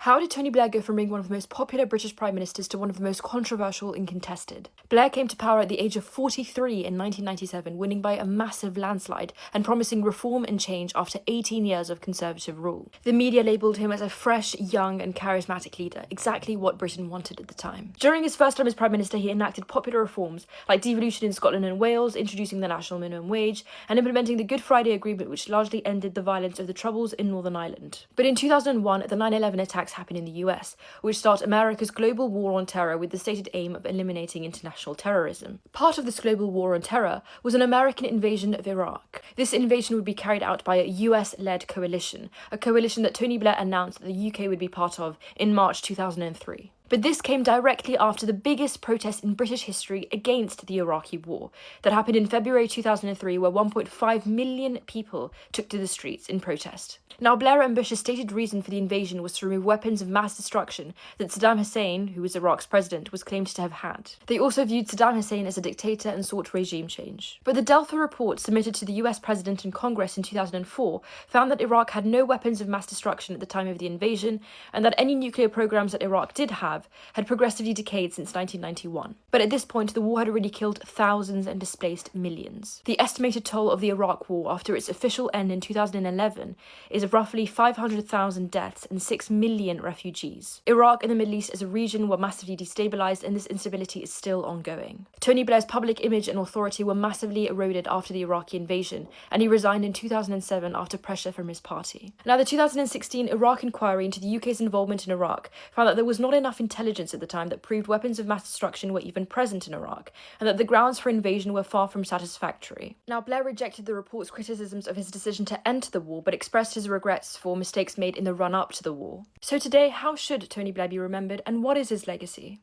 How did Tony Blair go from being one of the most popular British prime ministers to one of the most controversial and contested? Blair came to power at the age of 43 in 1997, winning by a massive landslide and promising reform and change after 18 years of Conservative rule. The media labelled him as a fresh, young and charismatic leader, exactly what Britain wanted at the time. During his first time as prime minister, he enacted popular reforms like devolution in Scotland and Wales, introducing the national minimum wage, and implementing the Good Friday Agreement, which largely ended the violence of the Troubles in Northern Ireland. But in 2001, the 9/11 attacks happened in the US, which started America's global war on terror with the stated aim of eliminating international terrorism. Part of this global war on terror was an American invasion of Iraq. This invasion would be carried out by a US-led coalition, a coalition that Tony Blair announced that the UK would be part of in March 2003. But this came directly after the biggest protest in British history against the Iraqi war that happened in February 2003, where 1.5 million people took to the streets in protest. Now, Blair and Bush's stated reason for the invasion was to remove weapons of mass destruction that Saddam Hussein, who was Iraq's president, was claimed to have had. They also viewed Saddam Hussein as a dictator and sought regime change. But the Delta report submitted to the US president and Congress in 2004 found that Iraq had no weapons of mass destruction at the time of the invasion, and that any nuclear programs that Iraq did have had progressively decayed since 1991. But at this point, the war had already killed thousands and displaced millions. The estimated toll of the Iraq war after its official end in 2011 is of roughly 500,000 deaths and 6 million refugees. Iraq and the Middle East as a region were massively destabilized, and this instability is still ongoing. Tony Blair's public image and authority were massively eroded after the Iraqi invasion, and he resigned in 2007 after pressure from his party. Now, the 2016 Iraq inquiry into the UK's involvement in Iraq found that there was not enough intelligence at the time that proved weapons of mass destruction were even present in Iraq, and that the grounds for invasion were far from satisfactory. Now, Blair rejected the report's criticisms of his decision to enter the war, but expressed his regrets for mistakes made in the run-up to the war. So today, how should Tony Blair be remembered, and what is his legacy?